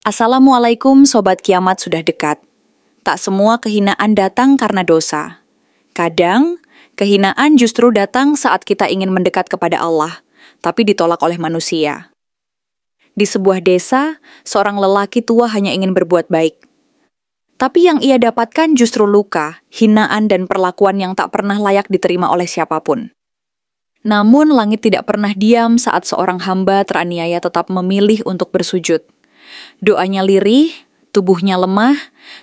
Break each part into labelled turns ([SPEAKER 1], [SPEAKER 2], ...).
[SPEAKER 1] Assalamualaikum Sobat Kiamat sudah dekat. Tak semua kehinaan datang karena dosa. Kadang, kehinaan justru datang saat kita ingin mendekat kepada Allah, tapi ditolak oleh manusia. Di sebuah desa, seorang lelaki tua hanya ingin berbuat baik. Tapi yang ia dapatkan justru luka, hinaan dan perlakuan yang tak pernah layak diterima oleh siapapun. Namun langit tidak pernah diam saat seorang hamba teraniaya tetap memilih untuk bersujud. Doanya lirih, tubuhnya lemah,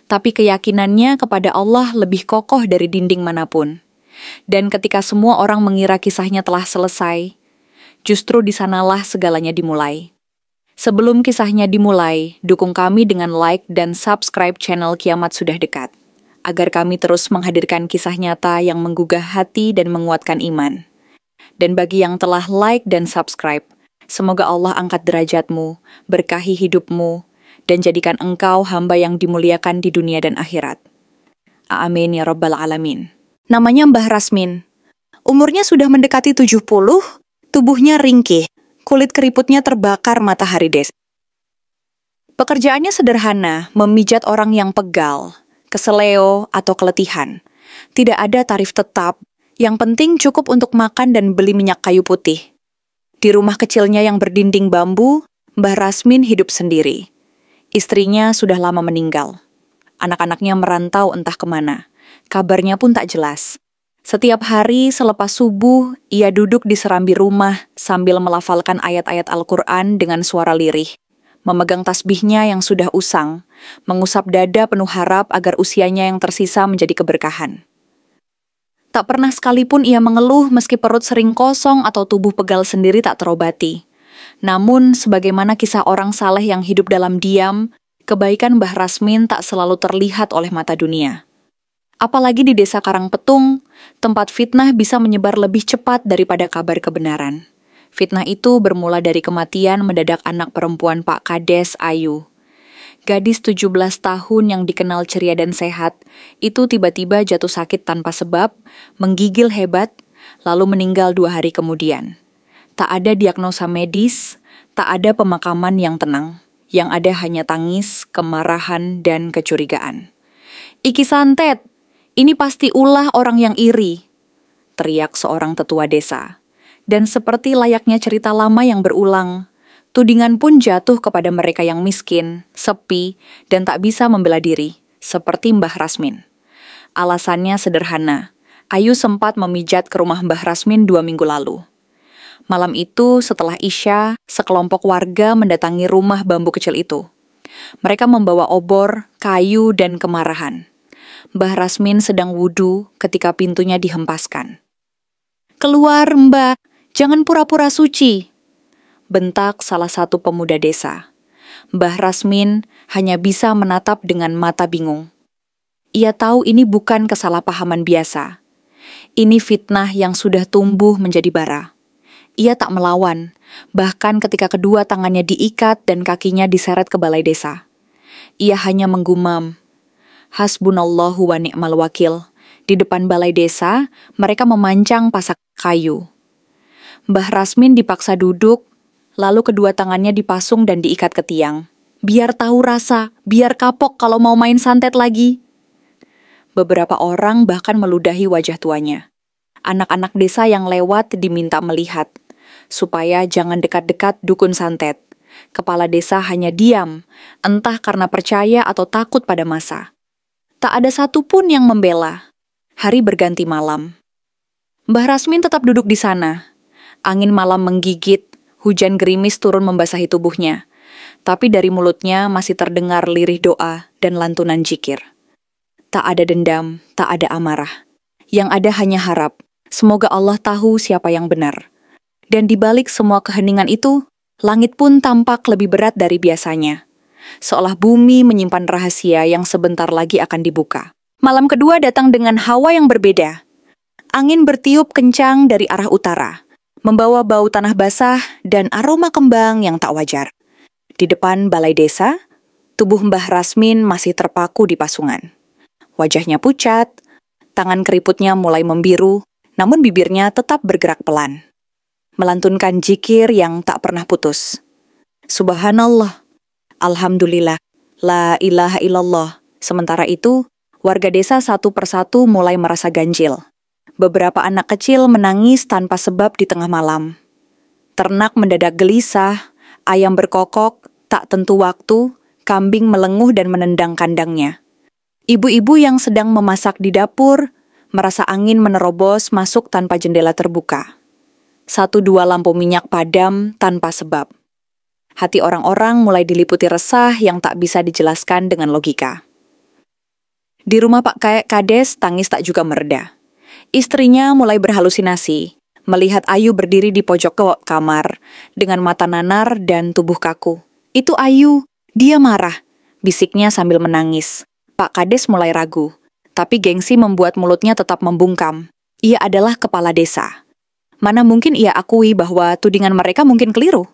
[SPEAKER 1] tapi keyakinannya kepada Allah lebih kokoh dari dinding manapun. Dan ketika semua orang mengira kisahnya telah selesai, justru di sanalah segalanya dimulai. Sebelum kisahnya dimulai, dukung kami dengan like dan subscribe channel Kiamat Sudah Dekat, agar kami terus menghadirkan kisah nyata yang menggugah hati dan menguatkan iman. Dan bagi yang telah like dan subscribe, semoga Allah angkat derajatmu, berkahi hidupmu, dan jadikan engkau hamba yang dimuliakan di dunia dan akhirat. Amin ya Rabbal Alamin. Namanya Mbah Rasmin. Umurnya sudah mendekati 70, tubuhnya ringkih, kulit keriputnya terbakar matahari desa. Pekerjaannya sederhana, memijat orang yang pegal, keseleo, atau keletihan. Tidak ada tarif tetap, yang penting cukup untuk makan dan beli minyak kayu putih. Di rumah kecilnya yang berdinding bambu, Mbah Rasmin hidup sendiri. Istrinya sudah lama meninggal. Anak-anaknya merantau entah kemana. Kabarnya pun tak jelas. Setiap hari selepas subuh, ia duduk di serambi rumah sambil melafalkan ayat-ayat Al-Quran dengan suara lirih. Memegang tasbihnya yang sudah usang, mengusap dada penuh harap agar usianya yang tersisa menjadi keberkahan. Tak pernah sekalipun ia mengeluh meski perut sering kosong atau tubuh pegal sendiri tak terobati. Namun, sebagaimana kisah orang saleh yang hidup dalam diam, kebaikan Mbah Rasmin tak selalu terlihat oleh mata dunia. Apalagi di desa Karangpetung, tempat fitnah bisa menyebar lebih cepat daripada kabar kebenaran. Fitnah itu bermula dari kematian mendadak anak perempuan Pak Kades Ayu. Gadis 17 tahun yang dikenal ceria dan sehat, itu tiba-tiba jatuh sakit tanpa sebab, menggigil hebat, lalu meninggal 2 hari kemudian. Tak ada diagnosa medis, tak ada pemakaman yang tenang. Yang ada hanya tangis, kemarahan, dan kecurigaan. "Iki santet, ini pasti ulah orang yang iri," teriak seorang tetua desa. Dan seperti layaknya cerita lama yang berulang, tudingan pun jatuh kepada mereka yang miskin, sepi, dan tak bisa membela diri, seperti Mbah Rasmin. Alasannya sederhana, Ayu sempat memijat ke rumah Mbah Rasmin 2 minggu lalu. Malam itu, setelah Isya, sekelompok warga mendatangi rumah bambu kecil itu. Mereka membawa obor, kayu, dan kemarahan. Mbah Rasmin sedang wudu ketika pintunya dihempaskan. "Keluar, Mbah, jangan pura-pura suci," bentak salah satu pemuda desa. Mbah Rasmin hanya bisa menatap dengan mata bingung. Ia tahu ini bukan kesalahpahaman biasa. Ini fitnah yang sudah tumbuh menjadi bara. Ia tak melawan, bahkan ketika kedua tangannya diikat dan kakinya diseret ke balai desa. Ia hanya menggumam, "Hasbunallahu wa ni'mal wakil." Di depan balai desa, mereka memancang pasak kayu. Mbah Rasmin dipaksa duduk, lalu kedua tangannya dipasung dan diikat ke tiang. "Biar tahu rasa, biar kapok kalau mau main santet lagi." Beberapa orang bahkan meludahi wajah tuanya. Anak-anak desa yang lewat diminta melihat, supaya jangan dekat-dekat dukun santet. Kepala desa hanya diam, entah karena percaya atau takut pada masa. Tak ada satupun yang membela. Hari berganti malam. Mbah Rasmin tetap duduk di sana. Angin malam menggigit, hujan gerimis turun membasahi tubuhnya. Tapi dari mulutnya masih terdengar lirih doa dan lantunan zikir. Tak ada dendam, tak ada amarah. Yang ada hanya harap. Semoga Allah tahu siapa yang benar. Dan di balik semua keheningan itu, langit pun tampak lebih berat dari biasanya. Seolah bumi menyimpan rahasia yang sebentar lagi akan dibuka. Malam kedua datang dengan hawa yang berbeda. Angin bertiup kencang dari arah utara, membawa bau tanah basah dan aroma kembang yang tak wajar. Di depan balai desa, tubuh Mbah Rasmin masih terpaku di pasungan. Wajahnya pucat, tangan keriputnya mulai membiru, namun bibirnya tetap bergerak pelan. Melantunkan zikir yang tak pernah putus. Subhanallah, Alhamdulillah, la ilaha illallah. Sementara itu, warga desa satu persatu mulai merasa ganjil. Beberapa anak kecil menangis tanpa sebab di tengah malam. Ternak mendadak gelisah, ayam berkokok, tak tentu waktu, kambing melenguh dan menendang kandangnya. Ibu-ibu yang sedang memasak di dapur merasa angin menerobos masuk tanpa jendela terbuka. 1-2 lampu minyak padam tanpa sebab. Hati orang-orang mulai diliputi resah yang tak bisa dijelaskan dengan logika. Di rumah Pak Kades, tangis tak juga mereda. Istrinya mulai berhalusinasi, melihat Ayu berdiri di pojok kamar, dengan mata nanar dan tubuh kaku. Itu Ayu, dia marah, bisiknya sambil menangis. Pak Kades mulai ragu, tapi gengsi membuat mulutnya tetap membungkam. Ia adalah kepala desa. Mana mungkin ia akui bahwa tudingan mereka mungkin keliru.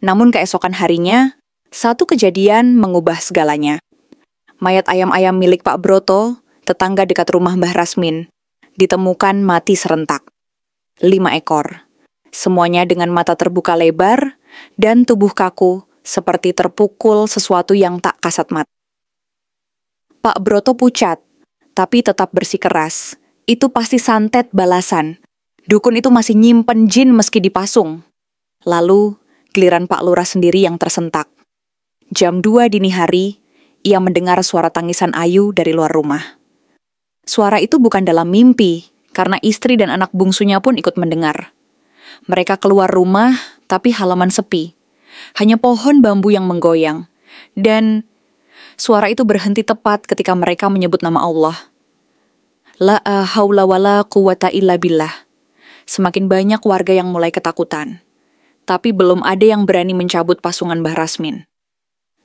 [SPEAKER 1] Namun keesokan harinya, satu kejadian mengubah segalanya. Mayat ayam-ayam milik Pak Broto, tetangga dekat rumah Mbah Rasmin, ditemukan mati serentak. 5 ekor. Semuanya dengan mata terbuka lebar dan tubuh kaku seperti terpukul sesuatu yang tak kasat mata. Pak Broto pucat, tapi tetap bersikeras. Itu pasti santet balasan. Dukun itu masih nyimpen jin meski dipasung. Lalu, giliran Pak Lurah sendiri yang tersentak. Jam 2 dini hari, ia mendengar suara tangisan Ayu dari luar rumah. Suara itu bukan dalam mimpi, karena istri dan anak bungsunya pun ikut mendengar. Mereka keluar rumah, tapi halaman sepi. Hanya pohon bambu yang menggoyang. Dan suara itu berhenti tepat ketika mereka menyebut nama Allah. La haula wala quwata illa billah. Semakin banyak warga yang mulai ketakutan. Tapi belum ada yang berani mencabut pasungan Mbah Rasmin.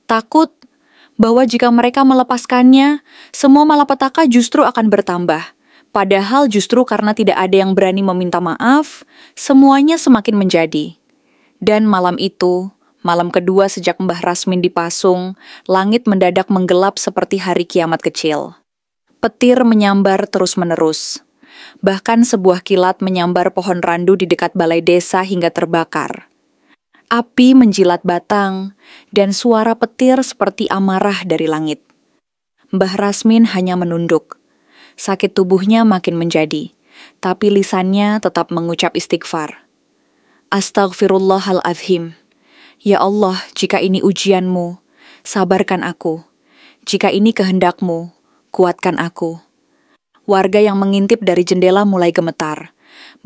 [SPEAKER 1] Takut bahwa jika mereka melepaskannya, semua malapetaka justru akan bertambah. Padahal justru karena tidak ada yang berani meminta maaf, semuanya semakin menjadi. Dan malam itu, malam kedua sejak Mbah Rasmin dipasung, langit mendadak menggelap seperti hari kiamat kecil. Petir menyambar terus-menerus. Bahkan sebuah kilat menyambar pohon randu di dekat balai desa hingga terbakar. Api menjilat batang, dan suara petir seperti amarah dari langit. Mbah Rasmin hanya menunduk. Sakit tubuhnya makin menjadi, tapi lisannya tetap mengucap istighfar. Astaghfirullahaladzim. Ya Allah, jika ini ujianmu, sabarkan aku. Jika ini kehendakmu, kuatkan aku. Warga yang mengintip dari jendela mulai gemetar.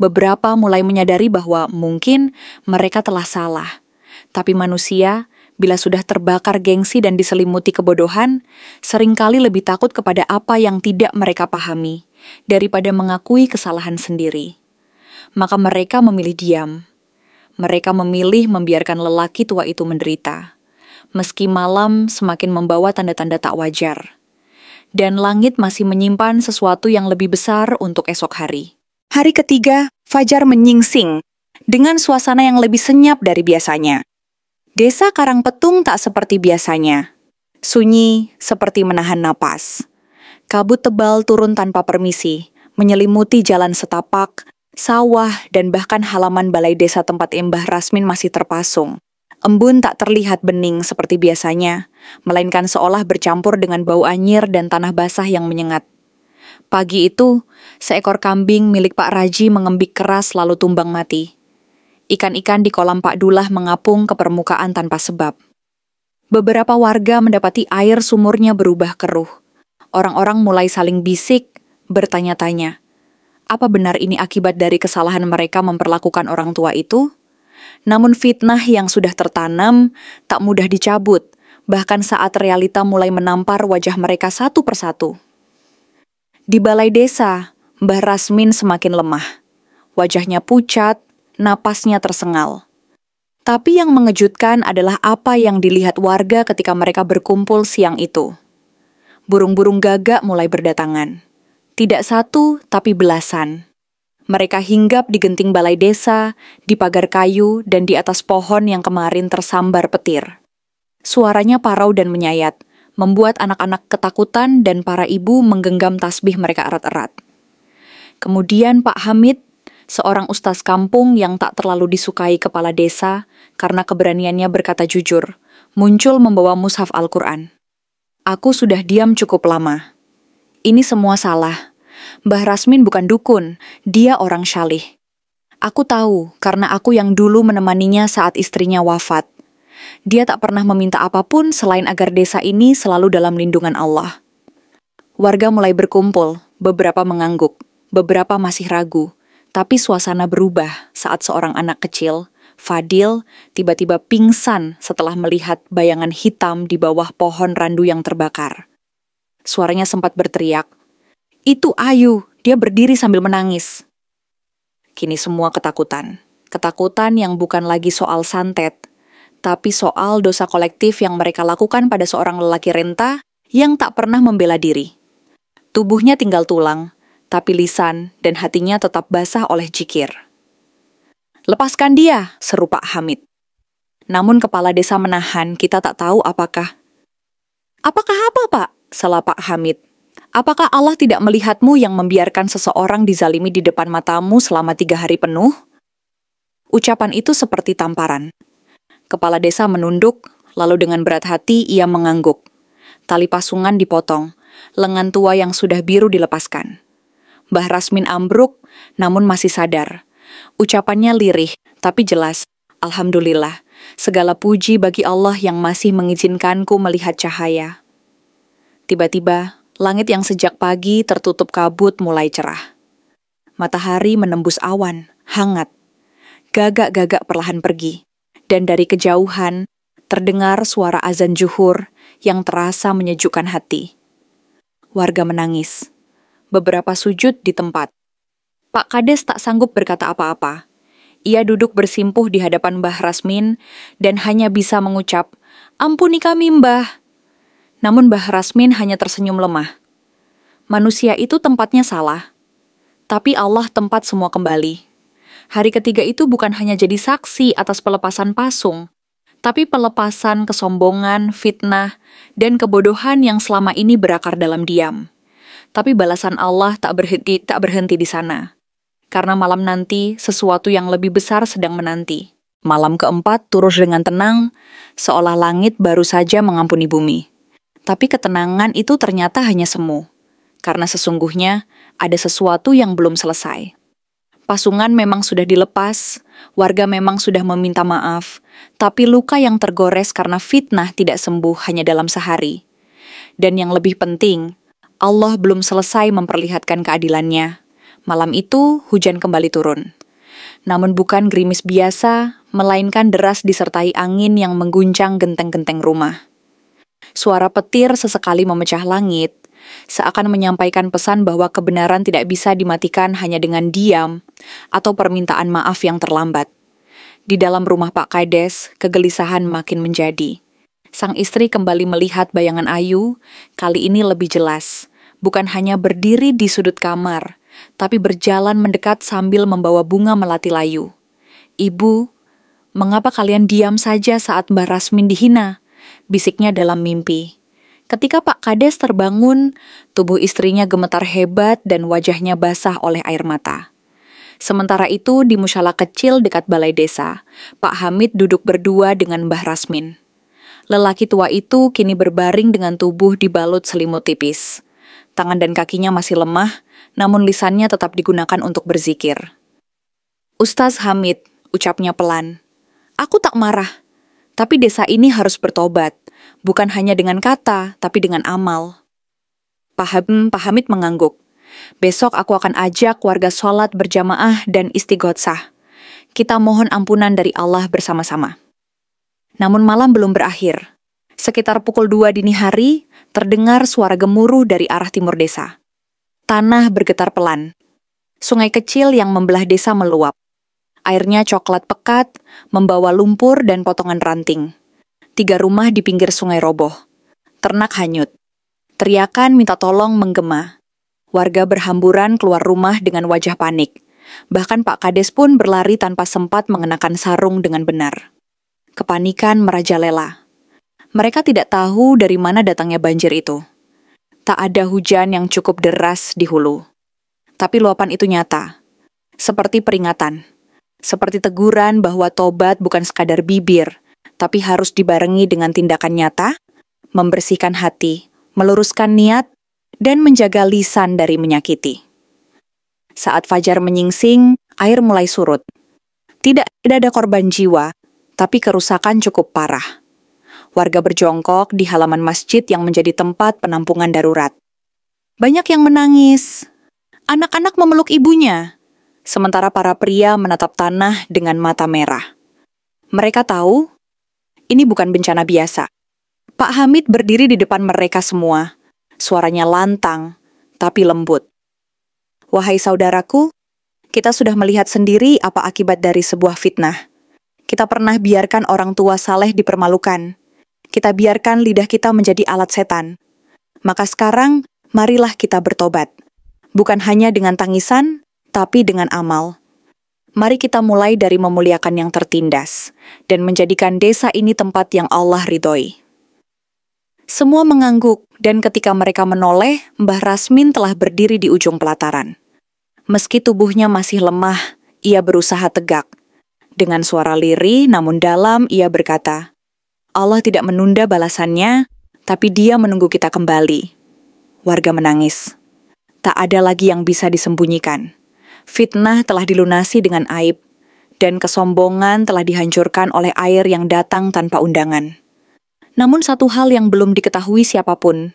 [SPEAKER 1] Beberapa mulai menyadari bahwa mungkin mereka telah salah. Tapi manusia, bila sudah terbakar gengsi dan diselimuti kebodohan, seringkali lebih takut kepada apa yang tidak mereka pahami, daripada mengakui kesalahan sendiri. Maka mereka memilih diam. Mereka memilih membiarkan lelaki tua itu menderita. Meski malam semakin membawa tanda-tanda tak wajar. Dan langit masih menyimpan sesuatu yang lebih besar untuk esok hari. Hari ketiga, fajar menyingsing, dengan suasana yang lebih senyap dari biasanya. Desa Karangpetung tak seperti biasanya. Sunyi seperti menahan napas. Kabut tebal turun tanpa permisi, menyelimuti jalan setapak, sawah, dan bahkan halaman balai desa tempat Mbah Rasmin masih terpasung. Embun tak terlihat bening seperti biasanya, melainkan seolah bercampur dengan bau anyir dan tanah basah yang menyengat. Pagi itu, seekor kambing milik Pak Raji mengembik keras lalu tumbang mati. Ikan-ikan di kolam Pak Dullah mengapung ke permukaan tanpa sebab. Beberapa warga mendapati air sumurnya berubah keruh. Orang-orang mulai saling bisik, bertanya-tanya. Apa benar ini akibat dari kesalahan mereka memperlakukan orang tua itu? Namun fitnah yang sudah tertanam tak mudah dicabut, bahkan saat realita mulai menampar wajah mereka satu persatu. Di balai desa, Mbah Rasmin semakin lemah. Wajahnya pucat, napasnya tersengal. Tapi yang mengejutkan adalah apa yang dilihat warga ketika mereka berkumpul siang itu. Burung-burung gagak mulai berdatangan. Tidak satu, tapi belasan. Mereka hinggap di genting balai desa, di pagar kayu, dan di atas pohon yang kemarin tersambar petir. Suaranya parau dan menyayat, membuat anak-anak ketakutan dan para ibu menggenggam tasbih mereka erat-erat. Kemudian Pak Hamid, seorang ustaz kampung yang tak terlalu disukai kepala desa karena keberaniannya berkata jujur, muncul membawa mushaf Al-Quran. Aku sudah diam cukup lama. Ini semua salah. Mbah Rasmin bukan dukun, dia orang syalih. Aku tahu karena aku yang dulu menemaninya saat istrinya wafat. Dia tak pernah meminta apapun selain agar desa ini selalu dalam lindungan Allah. Warga mulai berkumpul, beberapa mengangguk, beberapa masih ragu. Tapi suasana berubah saat seorang anak kecil, Fadil, tiba-tiba pingsan setelah melihat bayangan hitam di bawah pohon randu yang terbakar. Suaranya sempat berteriak, "Itu Ayu!" Dia berdiri sambil menangis. Kini semua ketakutan. Ketakutan yang bukan lagi soal santet, tapi soal dosa kolektif yang mereka lakukan pada seorang lelaki renta yang tak pernah membela diri. Tubuhnya tinggal tulang, tapi lisan dan hatinya tetap basah oleh zikir. "Lepaskan dia," seru Pak Hamid. Namun kepala desa menahan, kita tak tahu apakah. "Apakah apa, Pak?" salah Pak Hamid. "Apakah Allah tidak melihatmu yang membiarkan seseorang dizalimi di depan matamu selama 3 hari penuh?" Ucapan itu seperti tamparan. Kepala desa menunduk, lalu dengan berat hati ia mengangguk. Tali pasungan dipotong, lengan tua yang sudah biru dilepaskan. Mbah Rasmin ambruk, namun masih sadar. Ucapannya lirih, tapi jelas. "Alhamdulillah, segala puji bagi Allah yang masih mengizinkanku melihat cahaya." Tiba-tiba, langit yang sejak pagi tertutup kabut mulai cerah. Matahari menembus awan, hangat. Gagak-gagak perlahan pergi. Dan dari kejauhan, terdengar suara azan zuhur yang terasa menyejukkan hati. Warga menangis. Beberapa sujud di tempat. Pak Kades tak sanggup berkata apa-apa. Ia duduk bersimpuh di hadapan Mbah Rasmin dan hanya bisa mengucap, "Ampuni kami, Mbah." Namun Mbah Rasmin hanya tersenyum lemah. Manusia itu tempatnya salah, tapi Allah tempat semua kembali. Hari ketiga itu bukan hanya jadi saksi atas pelepasan pasung, tapi pelepasan kesombongan, fitnah, dan kebodohan yang selama ini berakar dalam diam. Tapi balasan Allah tak berhenti di sana. Karena malam nanti, sesuatu yang lebih besar sedang menanti. Malam keempat turun dengan tenang, seolah langit baru saja mengampuni bumi. Tapi ketenangan itu ternyata hanya semu. Karena sesungguhnya ada sesuatu yang belum selesai. Pasungan memang sudah dilepas, warga memang sudah meminta maaf, tapi luka yang tergores karena fitnah tidak sembuh hanya dalam sehari. Dan yang lebih penting, Allah belum selesai memperlihatkan keadilannya. Malam itu, hujan kembali turun. Namun bukan gerimis biasa, melainkan deras disertai angin yang mengguncang genteng-genteng rumah. Suara petir sesekali memecah langit, seakan menyampaikan pesan bahwa kebenaran tidak bisa dimatikan hanya dengan diam atau permintaan maaf yang terlambat. Di dalam rumah Pak Kades, kegelisahan makin menjadi. Sang istri kembali melihat bayangan Ayu, kali ini lebih jelas. Bukan hanya berdiri di sudut kamar, tapi berjalan mendekat sambil membawa bunga melati layu. "Ibu, mengapa kalian diam saja saat Mbah Rasmin dihina?" bisiknya dalam mimpi. Ketika Pak Kades terbangun, tubuh istrinya gemetar hebat dan wajahnya basah oleh air mata. Sementara itu, di musyalah kecil dekat balai desa, Pak Hamid duduk berdua dengan Mbah Rasmin. Lelaki tua itu kini berbaring dengan tubuh dibalut selimut tipis. Tangan dan kakinya masih lemah, namun lisannya tetap digunakan untuk berzikir. "Ustaz Hamid," ucapnya pelan, "aku tak marah, tapi desa ini harus bertobat, bukan hanya dengan kata, tapi dengan amal." Pak Hamid mengangguk. "Besok aku akan ajak warga sholat berjamaah dan istighotsah. Kita mohon ampunan dari Allah bersama-sama." Namun malam belum berakhir. Sekitar pukul 2 dini hari, terdengar suara gemuruh dari arah timur desa. Tanah bergetar pelan. Sungai kecil yang membelah desa meluap. Airnya coklat pekat, membawa lumpur dan potongan ranting. 3 rumah di pinggir sungai roboh. Ternak hanyut. Teriakan minta tolong menggema. Warga berhamburan keluar rumah dengan wajah panik. Bahkan Pak Kades pun berlari tanpa sempat mengenakan sarung dengan benar. Kepanikan merajalela. Mereka tidak tahu dari mana datangnya banjir itu. Tak ada hujan yang cukup deras di hulu. Tapi luapan itu nyata. Seperti peringatan. Seperti teguran bahwa tobat bukan sekadar bibir, tapi harus dibarengi dengan tindakan nyata, membersihkan hati, meluruskan niat, dan menjaga lisan dari menyakiti. Saat fajar menyingsing, air mulai surut. Tidak ada korban jiwa, tapi kerusakan cukup parah. Warga berjongkok di halaman masjid yang menjadi tempat penampungan darurat. Banyak yang menangis. Anak-anak memeluk ibunya, sementara para pria menatap tanah dengan mata merah. Mereka tahu, ini bukan bencana biasa. Pak Hamid berdiri di depan mereka semua. Suaranya lantang, tapi lembut. Wahai saudaraku, kita sudah melihat sendiri apa akibat dari sebuah fitnah. Kita pernah biarkan orang tua saleh dipermalukan. Kita biarkan lidah kita menjadi alat setan. Maka sekarang, marilah kita bertobat. Bukan hanya dengan tangisan, tapi dengan amal. Mari kita mulai dari memuliakan yang tertindas, dan menjadikan desa ini tempat yang Allah ridhoi. Semua mengangguk, dan ketika mereka menoleh, Mbah Rasmin telah berdiri di ujung pelataran. Meski tubuhnya masih lemah, ia berusaha tegak. Dengan suara lirih namun dalam, ia berkata, Allah tidak menunda balasannya, tapi Dia menunggu kita kembali. Warga menangis. Tak ada lagi yang bisa disembunyikan. Fitnah telah dilunasi dengan aib, dan kesombongan telah dihancurkan oleh air yang datang tanpa undangan. Namun satu hal yang belum diketahui siapapun,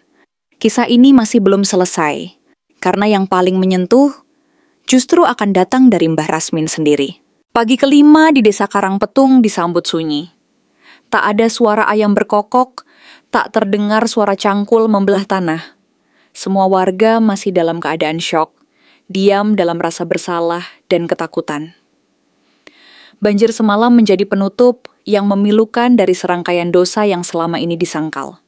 [SPEAKER 1] kisah ini masih belum selesai, karena yang paling menyentuh justru akan datang dari Mbah Rasmin sendiri. Pagi kelima di desa Karangpetung disambut sunyi. Tak ada suara ayam berkokok, tak terdengar suara cangkul membelah tanah. Semua warga masih dalam keadaan syok, diam dalam rasa bersalah dan ketakutan. Banjir semalam menjadi penutup yang memilukan dari serangkaian dosa yang selama ini disangkal.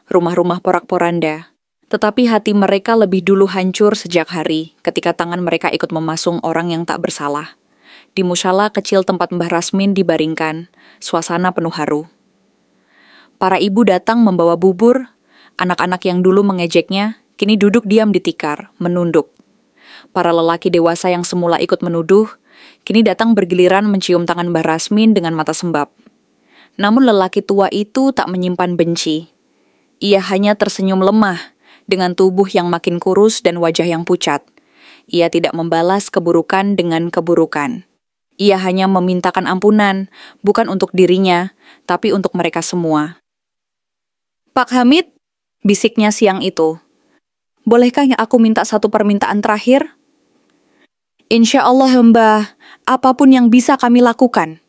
[SPEAKER 1] Rumah-rumah porak-poranda, tetapi hati mereka lebih dulu hancur sejak hari ketika tangan mereka ikut memasung orang yang tak bersalah. Di musala kecil tempat Mbah Rasmin dibaringkan, suasana penuh haru. Para ibu datang membawa bubur. Anak-anak yang dulu mengejeknya, kini duduk diam di tikar, menunduk. Para lelaki dewasa yang semula ikut menuduh, kini datang bergiliran mencium tangan Mbah Rasmin dengan mata sembab. Namun lelaki tua itu tak menyimpan benci. Ia hanya tersenyum lemah, dengan tubuh yang makin kurus dan wajah yang pucat. Ia tidak membalas keburukan dengan keburukan. Ia hanya memintakan ampunan, bukan untuk dirinya, tapi untuk mereka semua. Pak Hamid, bisiknya siang itu. Bolehkah aku minta satu permintaan terakhir? Insya Allah, Mbah, apapun yang bisa kami lakukan,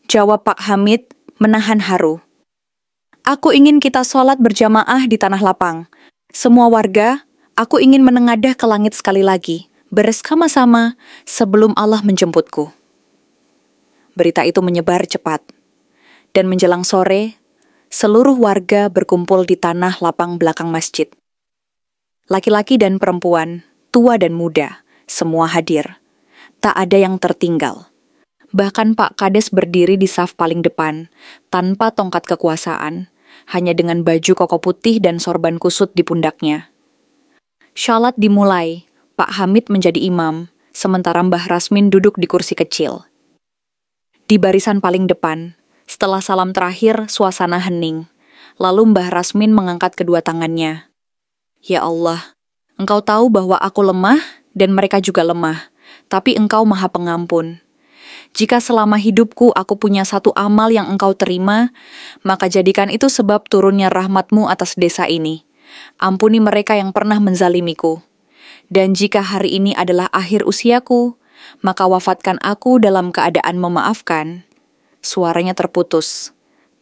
[SPEAKER 1] jawab Pak Hamid menahan haru. Aku ingin kita sholat berjamaah di tanah lapang. Semua warga, aku ingin menengadah ke langit sekali lagi, bersama-sama sebelum Allah menjemputku. Berita itu menyebar cepat. Dan menjelang sore, seluruh warga berkumpul di tanah lapang belakang masjid. Laki-laki dan perempuan, tua dan muda, semua hadir. Tak ada yang tertinggal. Bahkan Pak Kades berdiri di saf paling depan, tanpa tongkat kekuasaan, hanya dengan baju koko putih dan sorban kusut di pundaknya. Syalat dimulai, Pak Hamid menjadi imam, sementara Mbah Rasmin duduk di kursi kecil. Di barisan paling depan, setelah salam terakhir, suasana hening. Lalu Mbah Rasmin mengangkat kedua tangannya. Ya Allah, Engkau tahu bahwa aku lemah dan mereka juga lemah, tapi Engkau Maha Pengampun. Jika selama hidupku aku punya satu amal yang Engkau terima, maka jadikan itu sebab turunnya rahmat-Mu atas desa ini. Ampuni mereka yang pernah menzalimiku. Dan jika hari ini adalah akhir usiaku, maka wafatkan aku dalam keadaan memaafkan. Suaranya terputus.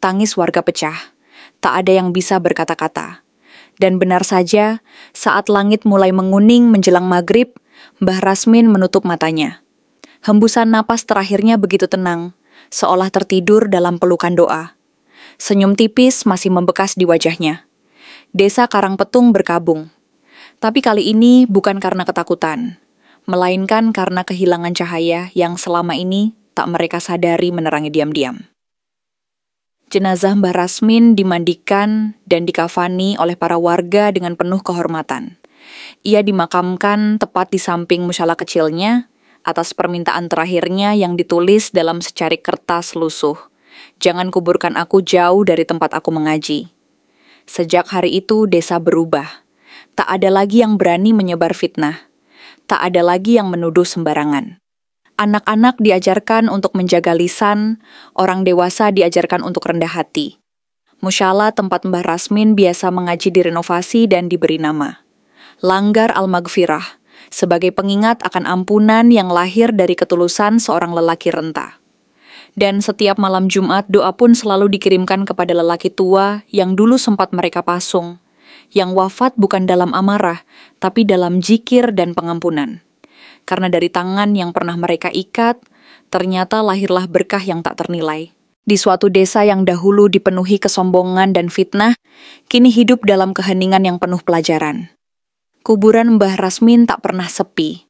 [SPEAKER 1] Tangis warga pecah. Tak ada yang bisa berkata-kata. Dan benar saja, saat langit mulai menguning menjelang maghrib, Mbah Rasmin menutup matanya. Hembusan napas terakhirnya begitu tenang, seolah tertidur dalam pelukan doa. Senyum tipis masih membekas di wajahnya. Desa Karangpetung berkabung. Tapi kali ini bukan karena ketakutan, melainkan karena kehilangan cahaya yang selama ini tak mereka sadari menerangi diam-diam. Jenazah Mbah Rasmin dimandikan dan dikafani oleh para warga dengan penuh kehormatan. Ia dimakamkan tepat di samping musala kecilnya atas permintaan terakhirnya yang ditulis dalam secarik kertas lusuh. Jangan kuburkan aku jauh dari tempat aku mengaji." Sejak hari itu desa berubah. Tak ada lagi yang berani menyebar fitnah. Tak ada lagi yang menuduh sembarangan. Anak-anak diajarkan untuk menjaga lisan, orang dewasa diajarkan untuk rendah hati. Musyalah tempat Mbah Rasmin biasa mengaji direnovasi dan diberi nama Langgar Al-Maghfirah, sebagai pengingat akan ampunan yang lahir dari ketulusan seorang lelaki renta. Dan setiap malam Jumat doa pun selalu dikirimkan kepada lelaki tua yang dulu sempat mereka pasung, yang wafat bukan dalam amarah, tapi dalam zikir dan pengampunan. Karena dari tangan yang pernah mereka ikat, ternyata lahirlah berkah yang tak ternilai. Di suatu desa yang dahulu dipenuhi kesombongan dan fitnah, kini hidup dalam keheningan yang penuh pelajaran. Kuburan Mbah Rasmin tak pernah sepi.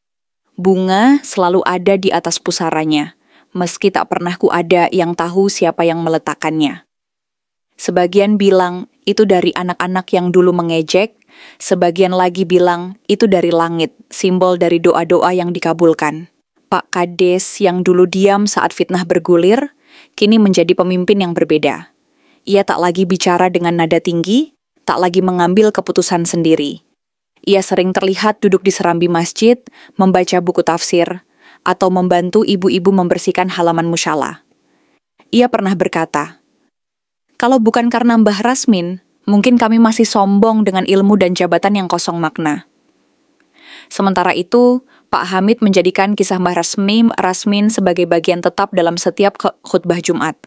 [SPEAKER 1] Bunga selalu ada di atas pusaranya, meski tak pernah ada yang tahu siapa yang meletakkannya. Sebagian bilang itu dari anak-anak yang dulu mengejek, sebagian lagi bilang itu dari langit, simbol dari doa-doa yang dikabulkan. Pak Kades yang dulu diam saat fitnah bergulir, kini menjadi pemimpin yang berbeda. Ia tak lagi bicara dengan nada tinggi, tak lagi mengambil keputusan sendiri. Ia sering terlihat duduk di serambi masjid, membaca buku tafsir, atau membantu ibu-ibu membersihkan halaman musyalah. Ia pernah berkata, "Kalau bukan karena Mbah Rasmin, mungkin kami masih sombong dengan ilmu dan jabatan yang kosong makna." Sementara itu, Pak Hamid menjadikan kisah Mbah Rasmin sebagai bagian tetap dalam setiap khutbah Jumat.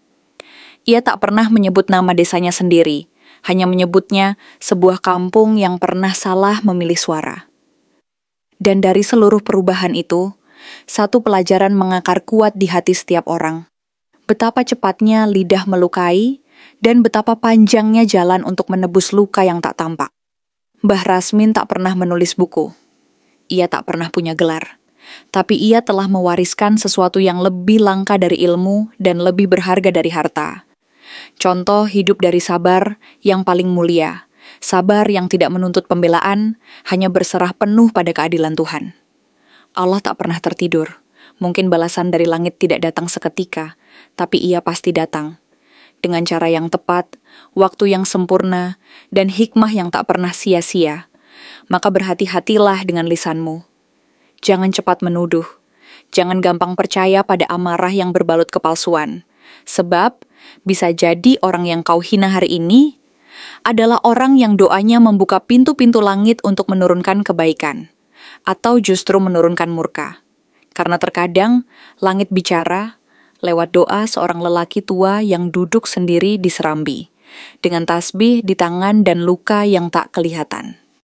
[SPEAKER 1] Ia tak pernah menyebut nama desanya sendiri, hanya menyebutnya sebuah kampung yang pernah salah memilih suara. Dan dari seluruh perubahan itu, satu pelajaran mengakar kuat di hati setiap orang. Betapa cepatnya lidah melukai, dan betapa panjangnya jalan untuk menebus luka yang tak tampak. Mbah Rasmin tak pernah menulis buku. Ia tak pernah punya gelar. Tapi ia telah mewariskan sesuatu yang lebih langka dari ilmu dan lebih berharga dari harta. Contoh hidup dari sabar yang paling mulia. Sabar yang tidak menuntut pembelaan, hanya berserah penuh pada keadilan Tuhan. Allah tak pernah tertidur. Mungkin balasan dari langit tidak datang seketika, tapi ia pasti datang. Dengan cara yang tepat, waktu yang sempurna, dan hikmah yang tak pernah sia-sia. Maka berhati-hatilah dengan lisanmu. Jangan cepat menuduh. Jangan gampang percaya pada amarah yang berbalut kepalsuan. Sebab, bisa jadi orang yang kau hina hari ini adalah orang yang doanya membuka pintu-pintu langit untuk menurunkan kebaikan. Atau justru menurunkan murka. Karena terkadang, langit bicara lewat doa seorang lelaki tua yang duduk sendiri di serambi, dengan tasbih di tangan dan luka yang tak kelihatan.